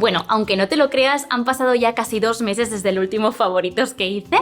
Bueno, aunque no te lo creas, han pasado ya casi 2 meses desde el último favoritos que hice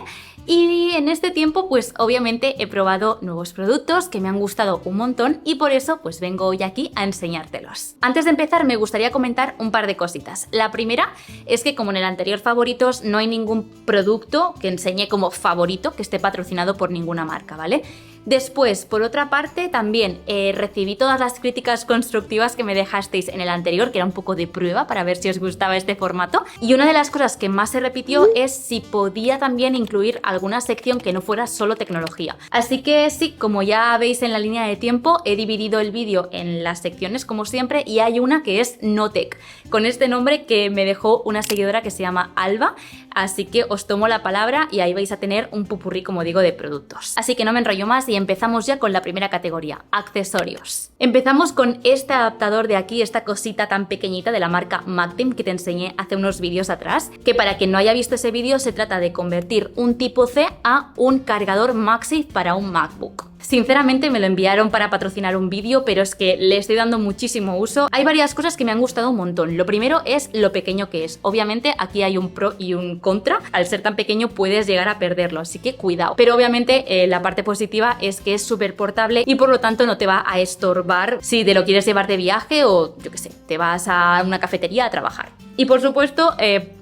y en este tiempo pues obviamente he probado nuevos productos que me han gustado un montón y por eso pues vengo hoy aquí a enseñártelos. Antes de empezar me gustaría comentar un par de cositas. La primera es que como en el anterior favoritos no hay ningún producto que enseñe como favorito que esté patrocinado por ninguna marca, ¿vale? Después, por otra parte, también recibí todas las críticas constructivas que me dejasteis en el anterior, que era un poco de prueba para ver si os gustaba este formato. Y una de las cosas que más se repitió es si podía también incluir alguna sección que no fuera solo tecnología. Así que sí, como ya veis en la línea de tiempo, he dividido el vídeo en las secciones como siempre y hay una que es No Tech, con este nombre que me dejó una seguidora que se llama Alba. Así que os tomo la palabra y ahí vais a tener un popurrí, como digo, de productos. Así que no me enrollo más y empezamos ya con la primera categoría, accesorios. Empezamos con este adaptador de aquí, esta cosita tan pequeñita de la marca Magtim que te enseñé hace unos vídeos atrás, que para quien no haya visto ese vídeo se trata de convertir un tipo C a un cargador MagSafe para un MacBook. Sinceramente me lo enviaron para patrocinar un vídeo, pero es que le estoy dando muchísimo uso. Hay varias cosas que me han gustado un montón. Lo primero es lo pequeño que es. Obviamente aquí hay un pro y un contra. Al ser tan pequeño puedes llegar a perderlo, así que cuidado. Pero obviamente la parte positiva es que es súper portable y por lo tanto no te va a estorbar si te lo quieres llevar de viaje o yo qué sé, te vas a una cafetería a trabajar. Y por supuesto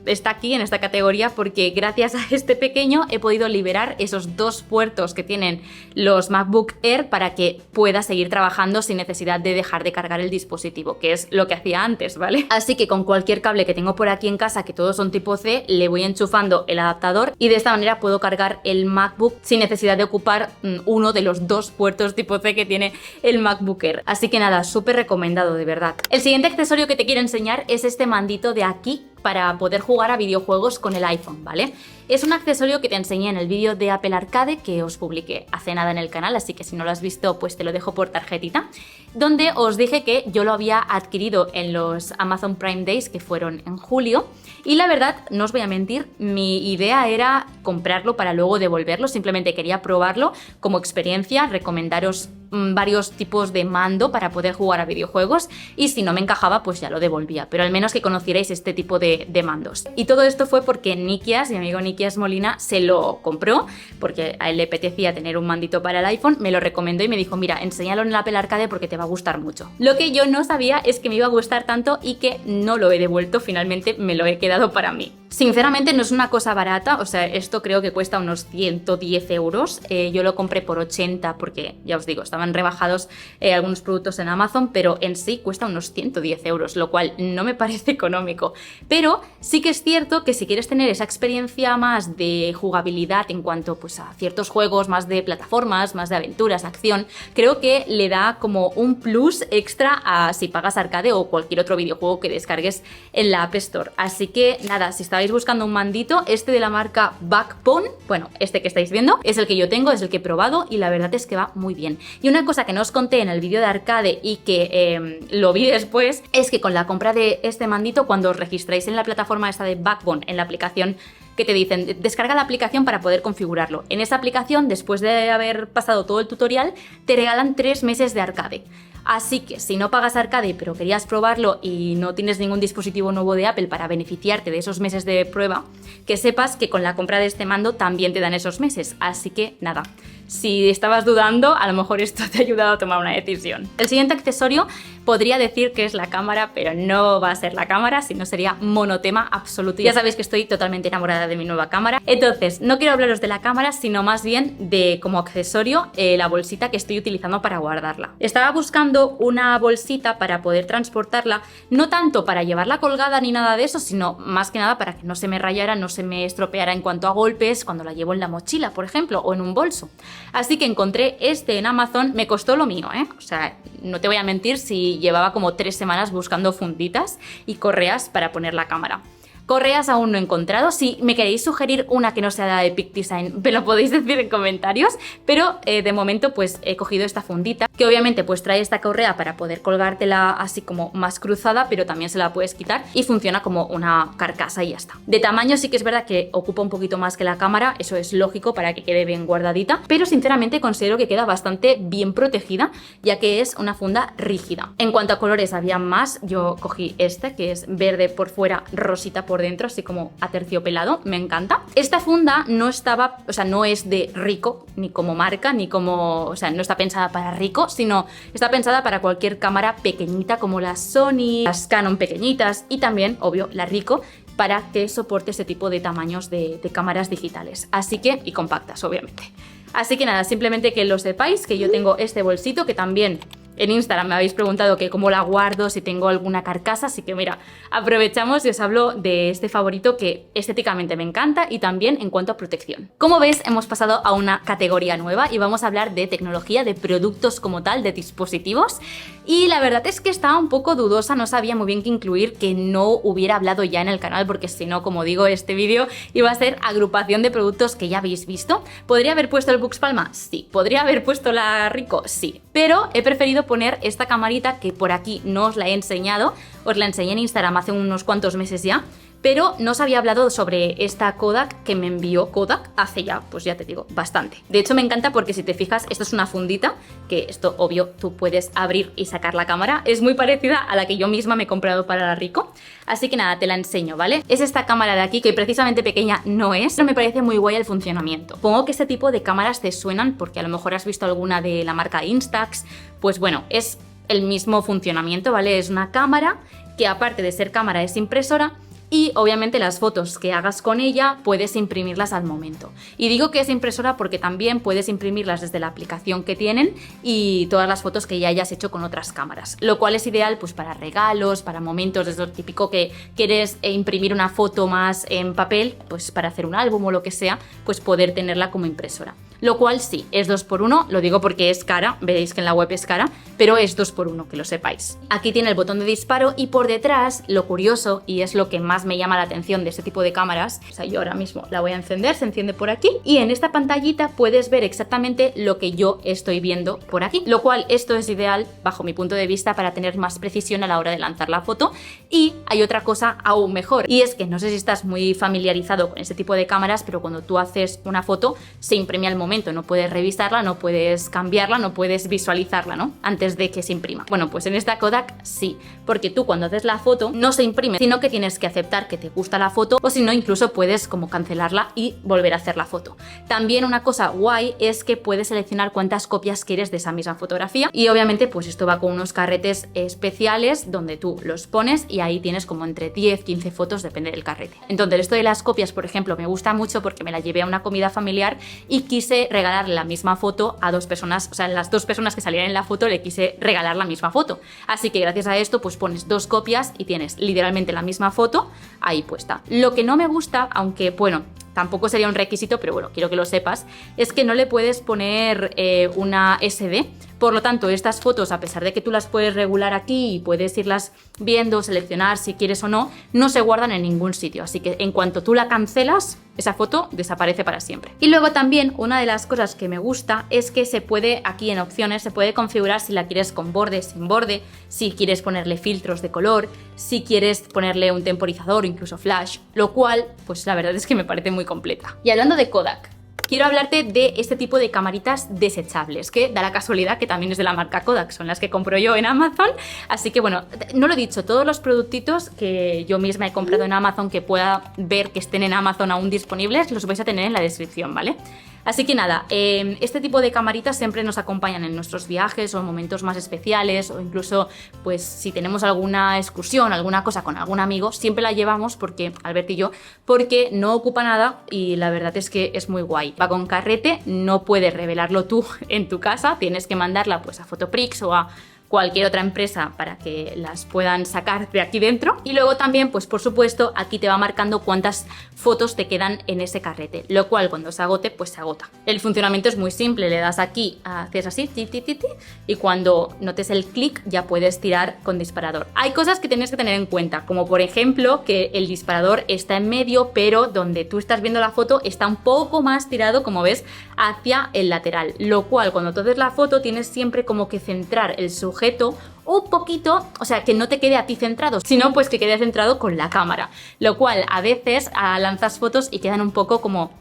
está aquí en esta categoría porque gracias a este pequeño he podido liberar esos 2 puertos que tienen los MacBook Air para que pueda seguir trabajando sin necesidad de dejar de cargar el dispositivo, que es lo que hacía antes, ¿vale? Así que con cualquier cable que tengo por aquí en casa, que todos son tipo C, le voy enchufando el adaptador y de esta manera puedo cargar el MacBook sin necesidad de ocupar uno de los 2 puertos tipo C que tiene el MacBook Air. Así que nada, súper recomendado, de verdad. El siguiente accesorio que te quiero enseñar es este mandito de aquí para poder jugar a videojuegos con el iPhone, ¿vale? Es un accesorio que te enseñé en el vídeo de Apple Arcade que os publiqué hace nada en el canal, así que si no lo has visto pues te lo dejo por tarjetita, donde os dije que yo lo había adquirido en los Amazon Prime Days que fueron en julio y la verdad, no os voy a mentir, mi idea era comprarlo para luego devolverlo, simplemente quería probarlo como experiencia, recomendaros varios tipos de mando para poder jugar a videojuegos y si no me encajaba pues ya lo devolvía, pero al menos que conocierais este tipo de mandos. Y todo esto fue porque Nikias, mi amigo Nikias Molina, se lo compró porque a él le apetecía tener un mandito para el iPhone, me lo recomendó y me dijo, mira, enséñalo en el Apple Arcade porque te va a gustar mucho. Lo que yo no sabía es que me iba a gustar tanto y que no lo he devuelto, finalmente me lo he quedado para mí. Sinceramente no es una cosa barata, o sea, esto creo que cuesta unos 110 euros, yo lo compré por 80 porque, ya os digo, estaban rebajados algunos productos en Amazon, pero en sí cuesta unos 110 euros, lo cual no me parece económico. Pero sí que es cierto que si quieres tener esa experiencia más de jugabilidad en cuanto pues, a ciertos juegos, más de plataformas, más de aventuras, acción, creo que le da como un plus extra a si pagas arcade o cualquier otro videojuego que descargues en la App Store. Así que nada, si estabais buscando un mandito, este de la marca Backbone, bueno, este que estáis viendo, es el que yo tengo, es el que he probado y la verdad es que va muy bien. Y una cosa que no os conté en el vídeo de arcade y que lo vi después, es que con la compra de este mandito, cuando os registráis en la plataforma esta de Backbone, en la aplicación que te dicen, descarga la aplicación para poder configurarlo. En esa aplicación, después de haber pasado todo el tutorial, te regalan 3 meses de arcade. Así que si no pagas arcade pero querías probarlo y no tienes ningún dispositivo nuevo de Apple para beneficiarte de esos meses de prueba, que sepas que con la compra de este mando también te dan esos meses. Así que nada, si estabas dudando, a lo mejor esto te ha ayudado a tomar una decisión. El siguiente accesorio podría decir que es la cámara, pero no va a ser la cámara, sino sería monotema absoluto. Ya sabéis que estoy totalmente enamorada de mi nueva cámara. Entonces, no quiero hablaros de la cámara, sino más bien de como accesorio la bolsita que estoy utilizando para guardarla. Estaba buscando una bolsita para poder transportarla, no tanto para llevarla colgada ni nada de eso, sino más que nada para que no se me rayara, no se me estropeara en cuanto a golpes cuando la llevo en la mochila, por ejemplo, o en un bolso. Así que encontré este en Amazon, me costó lo mío, o sea, no te voy a mentir si llevaba como 3 semanas buscando funditas y correas para poner la cámara. Correas aún no he encontrado. Si me queréis sugerir una que no sea de Peak Design, me lo podéis decir en comentarios, pero de momento pues he cogido esta fundita que obviamente pues trae esta correa para poder colgártela así como más cruzada, pero también se la puedes quitar y funciona como una carcasa y ya está. De tamaño sí que es verdad que ocupa un poquito más que la cámara, eso es lógico para que quede bien guardadita, pero sinceramente considero que queda bastante bien protegida, ya que es una funda rígida. En cuanto a colores había más, yo cogí este que es verde por fuera, rosita por dentro, así como aterciopelado, me encanta. Esta funda no estaba, o sea, no es de Ricoh, ni como marca, ni como, o sea, no está pensada para Ricoh, sino está pensada para cualquier cámara pequeñita como las Sony, las Canon pequeñitas y también, obvio, la Ricoh, para que soporte este tipo de tamaños de cámaras digitales. Así que, y compactas, obviamente. Así que nada, simplemente que lo sepáis, que yo tengo este bolsito que también en Instagram me habéis preguntado que cómo la guardo, si tengo alguna carcasa, así que mira, aprovechamos y os hablo de este favorito que estéticamente me encanta y también en cuanto a protección. Como ves, hemos pasado a una categoría nueva y vamos a hablar de tecnología, de productos como tal, de dispositivos. Y la verdad es que estaba un poco dudosa, no sabía muy bien qué incluir, que no hubiera hablado ya en el canal, porque si no, como digo, este vídeo iba a ser agrupación de productos que ya habéis visto. ¿Podría haber puesto el Bux Palma? Sí. ¿Podría haber puesto la Ricoh? Sí. Pero he preferido poner esta camarita que por aquí no os la he enseñado, os la enseñé en Instagram hace unos cuantos meses ya, pero no os había hablado sobre esta Kodak que me envió Kodak hace ya, pues ya te digo, bastante. De hecho me encanta porque si te fijas, esto es una fundita, que esto obvio tú puedes abrir y sacar la cámara, es muy parecida a la que yo misma me he comprado para la Ricoh, así que nada, te la enseño, ¿vale? Es esta cámara de aquí, que precisamente pequeña no es, pero me parece muy guay el funcionamiento. Supongo que este tipo de cámaras te suenan porque a lo mejor has visto alguna de la marca Instax, pues bueno, es el mismo funcionamiento, ¿vale? Es una cámara que aparte de ser cámara es impresora, y obviamente las fotos que hagas con ella puedes imprimirlas al momento. Y digo que es impresora porque también puedes imprimirlas desde la aplicación que tienen y todas las fotos que ya hayas hecho con otras cámaras, lo cual es ideal pues para regalos, para momentos de lo típico que quieres imprimir una foto más en papel, pues para hacer un álbum o lo que sea, pues poder tenerla como impresora. Lo cual sí, es 2x1, lo digo porque es cara, veréis que en la web es cara, pero es 2x1, que lo sepáis. Aquí tiene el botón de disparo y por detrás, lo curioso, y es lo que más me llama la atención de este tipo de cámaras, o sea, yo ahora mismo la voy a encender, se enciende por aquí, y en esta pantallita puedes ver exactamente lo que yo estoy viendo por aquí, lo cual esto es ideal, bajo mi punto de vista, para tener más precisión a la hora de lanzar la foto. Y hay otra cosa aún mejor, y es que no sé si estás muy familiarizado con este tipo de cámaras, pero cuando tú haces una foto, se imprime al momento, no puedes revisarla, no puedes cambiarla, no puedes visualizarla, ¿no? Antes de que se imprima. Bueno, pues en esta Kodak sí, porque tú cuando haces la foto no se imprime, sino que tienes que aceptar que te gusta la foto, o si no, incluso puedes como cancelarla y volver a hacer la foto. También una cosa guay es que puedes seleccionar cuántas copias quieres de esa misma fotografía, y obviamente pues esto va con unos carretes especiales donde tú los pones y ahí tienes como entre 10-15 fotos, depende del carrete. Entonces esto de las copias, por ejemplo, me gusta mucho porque me la llevé a una comida familiar y quise regalarle la misma foto a dos personas, o sea, las dos personas que salían en la foto le quise regalar la misma foto. Así que gracias a esto pues pones dos copias y tienes literalmente la misma foto ahí puesta. Lo que no me gusta, aunque bueno, tampoco sería un requisito, pero bueno, quiero que lo sepas, es que no le puedes poner una SD. Por lo tanto, estas fotos, a pesar de que tú las puedes regular aquí y puedes irlas viendo, seleccionar si quieres o no, no se guardan en ningún sitio. Así que en cuanto tú la cancelas, esa foto desaparece para siempre. Y luego también una de las cosas que me gusta es que se puede, aquí en opciones, se puede configurar si la quieres con borde, sin borde, si quieres ponerle filtros de color, si quieres ponerle un temporizador o incluso flash, lo cual, pues la verdad es que me parece muy completa. Y hablando de Kodak, quiero hablarte de este tipo de camaritas desechables, que da la casualidad que también es de la marca Kodak, son las que compro yo en Amazon. Así que bueno, no lo he dicho, todos los productitos que yo misma he comprado en Amazon que pueda ver que estén en Amazon aún disponibles, los vais a tener en la descripción, ¿vale? Así que nada, este tipo de camaritas siempre nos acompañan en nuestros viajes o en momentos más especiales, o incluso pues si tenemos alguna excursión, alguna cosa con algún amigo, siempre la llevamos porque, Albert y yo, porque no ocupa nada y la verdad es que es muy guay. Va con carrete, no puedes revelarlo tú en tu casa, tienes que mandarla pues a Fotoprix o a cualquier otra empresa para que las puedan sacar de aquí dentro. Y luego también, pues por supuesto, aquí te va marcando cuántas fotos te quedan en ese carrete, lo cual cuando se agote, pues se agota. El funcionamiento es muy simple, le das aquí, haces así, y cuando notes el clic ya puedes tirar con disparador. Hay cosas que tienes que tener en cuenta, como por ejemplo que el disparador está en medio, pero donde tú estás viendo la foto está un poco más tirado, como ves, hacia el lateral, lo cual cuando tú haces la foto tienes siempre como que centrar el sujeto un poquito, o sea, que no te quede a ti centrado, sino pues que quede centrado con la cámara, lo cual a veces lanzas fotos y quedan un poco como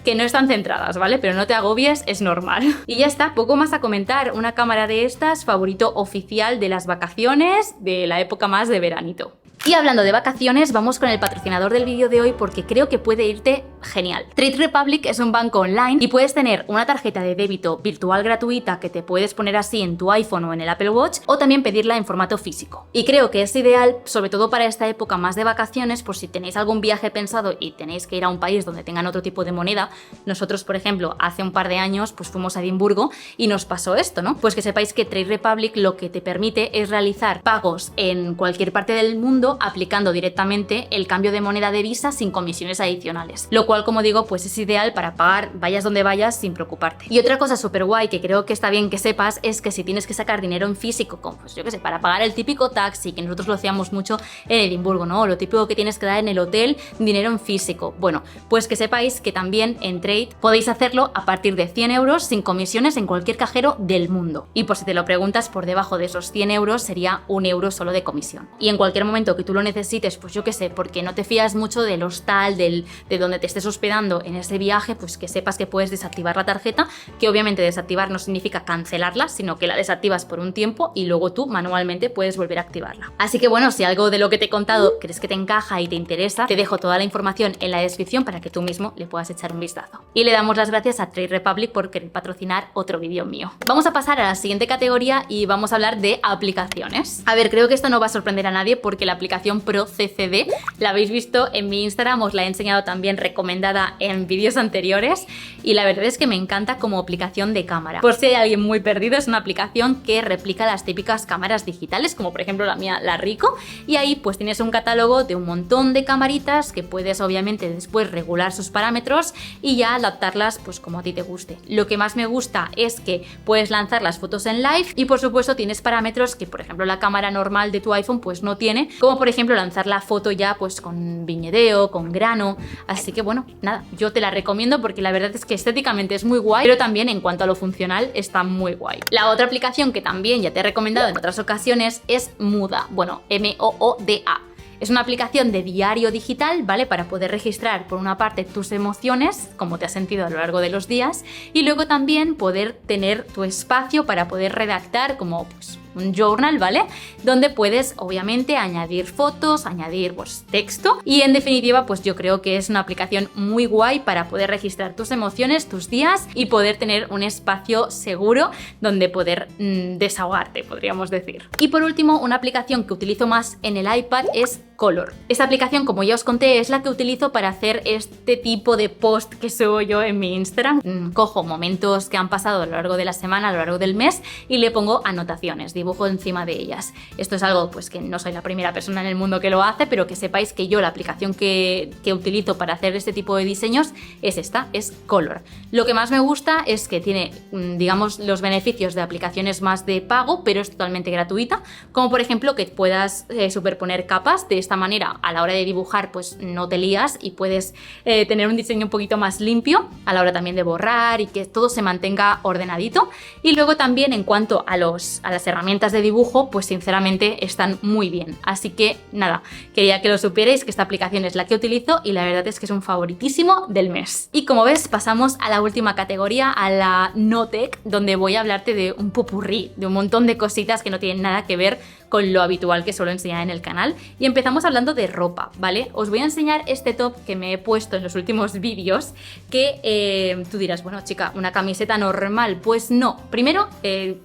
que no están centradas, ¿vale? Pero no te agobies, es normal. Y ya está, poco más a comentar. Una cámara de estas, favorito oficial de las vacaciones, de la época más de veranito. Y hablando de vacaciones, vamos con el patrocinador del vídeo de hoy porque creo que puede irte genial. Trade Republic es un banco online y puedes tener una tarjeta de débito virtual gratuita que te puedes poner así en tu iPhone o en el Apple Watch, o también pedirla en formato físico. Y creo que es ideal, sobre todo para esta época más de vacaciones, por si tenéis algún viaje pensado y tenéis que ir a un país donde tengan otro tipo de moneda. Nosotros, por ejemplo, hace un par de años pues fuimos a Edimburgo y nos pasó esto, ¿no? Pues que sepáis que Trade Republic lo que te permite es realizar pagos en cualquier parte del mundo aplicando directamente el cambio de moneda de Visa sin comisiones adicionales, lo cual, como digo, pues es ideal para pagar vayas donde vayas sin preocuparte. Y otra cosa súper guay que creo que está bien que sepas es que si tienes que sacar dinero en físico, como pues yo que sé, para pagar el típico taxi, que nosotros lo hacíamos mucho en Edimburgo, ¿no? O lo típico que tienes que dar en el hotel, dinero en físico. Bueno, pues que sepáis que también en Trade podéis hacerlo a partir de 100 euros sin comisiones en cualquier cajero del mundo. Y por si te lo preguntas, por debajo de esos 100 euros sería 1 euro solo de comisión. Y en cualquier momento que tú lo necesites, pues yo que sé, porque no te fías mucho del hostal, de donde te estés hospedando en ese viaje, pues que sepas que puedes desactivar la tarjeta, que obviamente desactivar no significa cancelarla, sino que la desactivas por un tiempo y luego tú manualmente puedes volver a activarla. Así que bueno, si algo de lo que te he contado crees que te encaja y te interesa, te dejo toda la información en la descripción para que tú mismo le puedas echar un vistazo. Y le damos las gracias a Trade Republic por querer patrocinar otro vídeo mío. Vamos a pasar a la siguiente categoría y vamos a hablar de aplicaciones. A ver, creo que esto no va a sorprender a nadie porque la aplicación Pro CCD la habéis visto en mi Instagram, os la he enseñado también recomendada en vídeos anteriores y la verdad es que me encanta como aplicación de cámara. Por si hay alguien muy perdido, es una aplicación que replica las típicas cámaras digitales, como por ejemplo la mía, la Ricoh, y ahí pues tienes un catálogo de un montón de camaritas que puedes obviamente después regular sus parámetros y ya adaptarlas pues como a ti te guste. Lo que más me gusta es que puedes lanzar las fotos en live y por supuesto tienes parámetros que por ejemplo la cámara normal de tu iPhone pues no tiene, como por ejemplo lanzar la foto ya pues con viñeteo, con grano, así que bueno, nada, yo te la recomiendo porque la verdad es que estéticamente es muy guay, pero también en cuanto a lo funcional está muy guay. La otra aplicación que también ya te he recomendado en otras ocasiones es Mooda, bueno, M-O-O-D-A. Es una aplicación de diario digital, ¿vale? Para poder registrar, por una parte, tus emociones, cómo te has sentido a lo largo de los días, y luego también poder tener tu espacio para poder redactar como pues un journal, ¿vale? Donde puedes obviamente añadir fotos, añadir pues texto y en definitiva pues yo creo que es una aplicación muy guay para poder registrar tus emociones, tus días y poder tener un espacio seguro donde poder desahogarte, podríamos decir. Y por último, una aplicación que utilizo más en el iPad es Color. Esta aplicación, como ya os conté, es la que utilizo para hacer este tipo de post que subo yo en mi Instagram. Cojo momentos que han pasado a lo largo de la semana, a lo largo del mes y le pongo anotaciones, dibujo encima de ellas. Esto es algo pues que no soy la primera persona en el mundo que lo hace, pero que sepáis que yo la aplicación que utilizo para hacer este tipo de diseños es esta, es Color. Lo que más me gusta es que tiene, digamos, los beneficios de aplicaciones más de pago, pero es totalmente gratuita, como por ejemplo que puedas superponer capas. De esta manera a la hora de dibujar pues no te lías y puedes tener un diseño un poquito más limpio a la hora también de borrar y que todo se mantenga ordenadito. Y luego también en cuanto a las herramientas de dibujo, pues sinceramente están muy bien. Así que nada, quería que lo supierais que esta aplicación es la que utilizo y la verdad es que es un favoritísimo del mes. Y como ves, pasamos a la última categoría, a la no tech, donde voy a hablarte de un popurrí, de un montón de cositas que no tienen nada que ver con lo habitual que suelo enseñar en el canal. Y empezamos hablando de ropa, ¿vale? Os voy a enseñar este top que me he puesto en los últimos vídeos, que tú dirás, bueno chica, una camiseta normal. Pues no, primero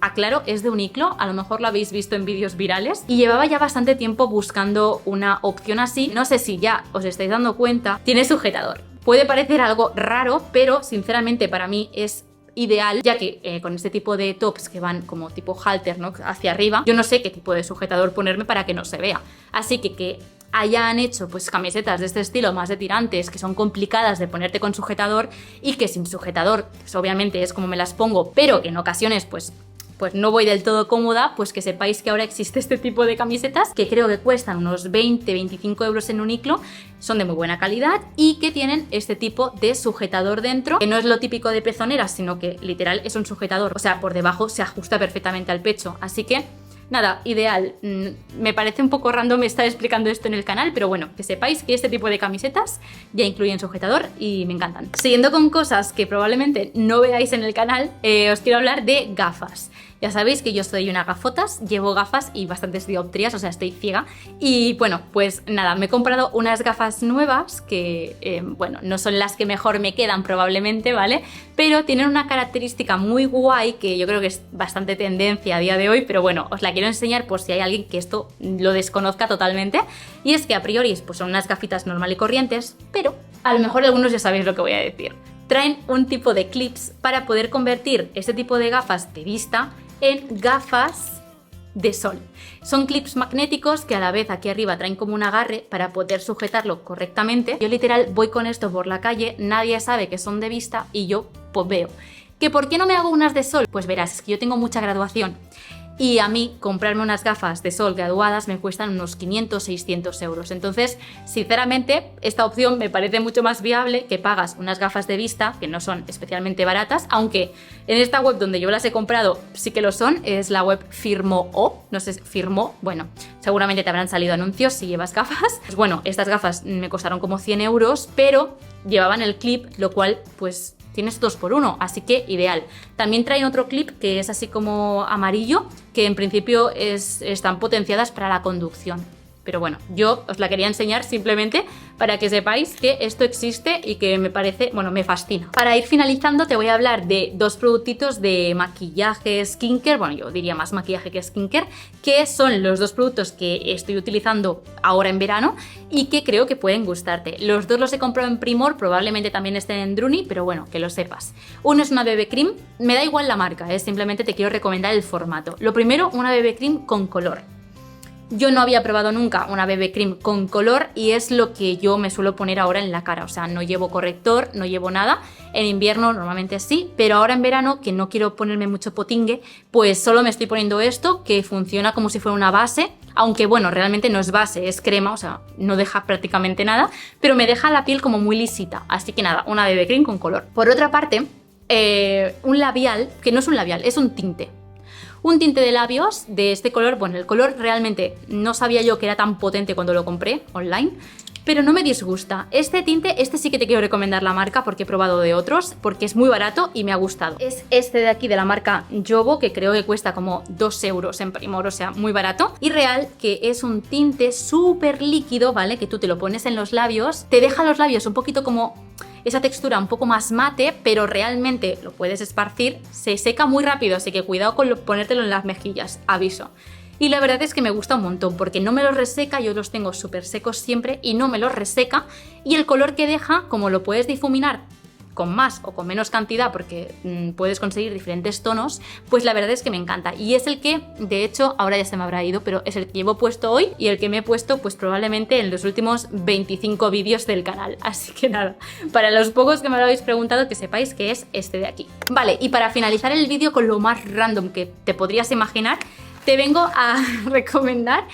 aclaro, es de Uniqlo, a lo mejor lo habéis visto en vídeos virales y llevaba ya bastante tiempo buscando una opción así. No sé si ya os estáis dando cuenta, tiene sujetador. Puede parecer algo raro, pero sinceramente para mí es ideal, ya que con este tipo de tops que van como tipo halter, ¿no?, hacia arriba, yo no sé qué tipo de sujetador ponerme para que no se vea. Así que hayan hecho pues camisetas de este estilo más de tirantes, que son complicadas de ponerte con sujetador y que sin sujetador pues obviamente es como me las pongo, pero que en ocasiones pues no voy del todo cómoda, pues que sepáis que ahora existe este tipo de camisetas que creo que cuestan unos 20-25 euros en Uniqlo, son de muy buena calidad y que tienen este tipo de sujetador dentro, que no es lo típico de pezoneras, sino que literal es un sujetador, o sea, por debajo se ajusta perfectamente al pecho, así que nada, ideal. Me parece un poco random estar explicando esto en el canal, pero bueno, que sepáis que este tipo de camisetas ya incluyen sujetador y me encantan. Siguiendo con cosas que probablemente no veáis en el canal, os quiero hablar de gafas. Ya sabéis que yo soy una gafotas, llevo gafas y bastantes dioptrías, o sea, estoy ciega. Y bueno, pues nada, me he comprado unas gafas nuevas que, bueno, no son las que mejor me quedan probablemente, ¿vale? Pero tienen una característica muy guay que yo creo que es bastante tendencia a día de hoy, pero bueno, os la quiero enseñar por si hay alguien que esto lo desconozca totalmente. Y es que a priori pues son unas gafitas normal y corrientes, pero a lo mejor algunos ya sabéis lo que voy a decir. Traen un tipo de clips para poder convertir este tipo de gafas de vista en gafas de sol. Son clips magnéticos que a la vez aquí arriba traen como un agarre para poder sujetarlo correctamente. Yo literal voy con esto por la calle, nadie sabe que son de vista y yo pues veo. ¿Que por qué no me hago unas de sol? Pues verás, es que yo tengo mucha graduación y a mí comprarme unas gafas de sol graduadas me cuestan unos 500-600 euros. Entonces, sinceramente, esta opción me parece mucho más viable que pagas unas gafas de vista, que no son especialmente baratas, aunque en esta web donde yo las he comprado sí que lo son, es la web Firmoo, no sé, Firmoo, bueno, seguramente te habrán salido anuncios si llevas gafas. Pues bueno, estas gafas me costaron como 100 euros, pero llevaban el clip, lo cual pues tienes 2x1, así que ideal. También traen otro clip que es así como amarillo, que en principio están potenciadas para la conducción. Pero bueno, yo os la quería enseñar simplemente para que sepáis que esto existe y que me parece, bueno, me fascina. Para ir finalizando te voy a hablar de dos productitos de maquillaje, skincare, bueno, yo diría más maquillaje que skincare, que son los dos productos que estoy utilizando ahora en verano y que creo que pueden gustarte. Los dos los he comprado en Primor, probablemente también estén en Druni, pero bueno, que lo sepas. Uno es una BB Cream, me da igual la marca, simplemente te quiero recomendar el formato. Lo primero, una BB Cream con color. Yo no había probado nunca una BB Cream con color y es lo que yo me suelo poner ahora en la cara, o sea, no llevo corrector, no llevo nada. En invierno normalmente sí, pero ahora en verano, que no quiero ponerme mucho potingue, pues solo me estoy poniendo esto, que funciona como si fuera una base, aunque bueno, realmente no es base, es crema, o sea, no deja prácticamente nada, pero me deja la piel como muy lisita, así que nada, una BB Cream con color. Por otra parte, un labial, que no es un labial, es un tinte. Un tinte de labios de este color, bueno, el color realmente no sabía yo que era tan potente cuando lo compré online, pero no me disgusta. Este tinte, este sí que te quiero recomendar la marca porque he probado de otros, porque es muy barato y me ha gustado. Es este de aquí de la marca Jobo, que creo que cuesta como 2 euros en Primor, o sea, muy barato. Y real que es un tinte súper líquido, ¿vale? Que tú te lo pones en los labios, te deja los labios un poquito como esa textura un poco más mate, pero realmente lo puedes esparcir, se seca muy rápido, así que cuidado con ponértelo en las mejillas, aviso. Y la verdad es que me gusta un montón porque no me los reseca, yo los tengo súper secos siempre y no me los reseca, y el color que deja, como lo puedes difuminar con más o con menos cantidad porque puedes conseguir diferentes tonos, pues la verdad es que me encanta. Y es el que, de hecho, ahora ya se me habrá ido, pero es el que llevo puesto hoy y el que me he puesto pues probablemente en los últimos 25 vídeos del canal. Así que nada, para los pocos que me lo habéis preguntado, que sepáis que es este de aquí. Vale, y para finalizar el vídeo con lo más random que te podrías imaginar, te vengo a recomendar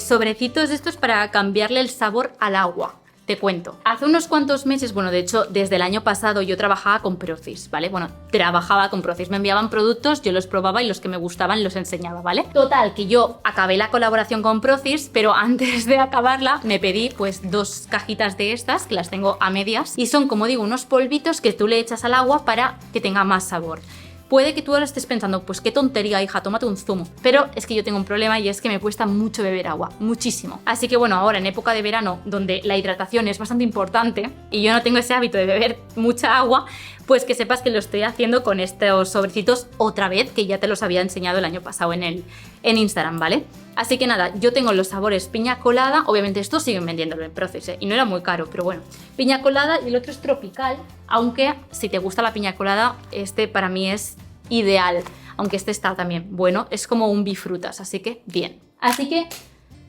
sobrecitos de estos para cambiarle el sabor al agua. Te cuento. Hace unos cuantos meses, bueno, de hecho, desde el año pasado yo trabajaba con Procis, ¿vale? Bueno, trabajaba con Procis, me enviaban productos, yo los probaba y los que me gustaban los enseñaba, ¿vale? Total, que yo acabé la colaboración con Procis, pero antes de acabarla me pedí pues 2 cajitas de estas, que las tengo a medias, y son, como digo, unos polvitos que tú le echas al agua para que tenga más sabor. Puede que tú ahora estés pensando, pues qué tontería, hija, tómate un zumo. Pero es que yo tengo un problema y es que me cuesta mucho beber agua, muchísimo. Así que bueno, ahora en época de verano, donde la hidratación es bastante importante y yo no tengo ese hábito de beber mucha agua, pues que sepas que lo estoy haciendo con estos sobrecitos otra vez, que ya te los había enseñado el año pasado en Instagram, ¿vale? Así que nada, yo tengo los sabores piña colada, obviamente estos siguen vendiéndolo en Proces, y no era muy caro, pero bueno, piña colada, y el otro es tropical, aunque si te gusta la piña colada, este para mí es ideal, aunque este está también bueno, es como un bifrutas, así que bien. Así que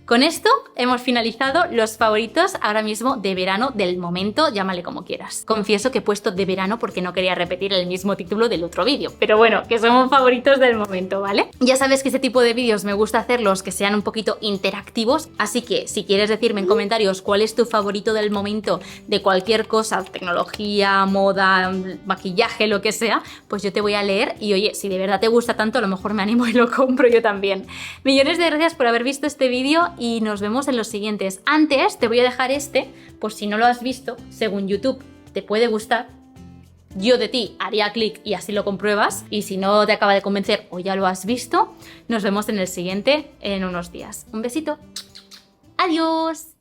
con esto hemos finalizado los favoritos ahora mismo de verano del momento, llámale como quieras. Confieso que he puesto de verano porque no quería repetir el mismo título del otro vídeo, pero bueno, que somos favoritos del momento, ¿vale? Ya sabes que este tipo de vídeos me gusta hacerlos que sean un poquito interactivos, así que si quieres decirme en comentarios cuál es tu favorito del momento de cualquier cosa, tecnología, moda, maquillaje, lo que sea, pues yo te voy a leer y oye, si de verdad te gusta tanto, a lo mejor me animo y lo compro yo también. Millones de gracias por haber visto este vídeo y nos vemos en los siguientes. Antes te voy a dejar este, por si no lo has visto, según YouTube te puede gustar. Yo de ti haría clic y así lo compruebas. Y si no te acaba de convencer o ya lo has visto, nos vemos en el siguiente en unos días. Un besito. Adiós.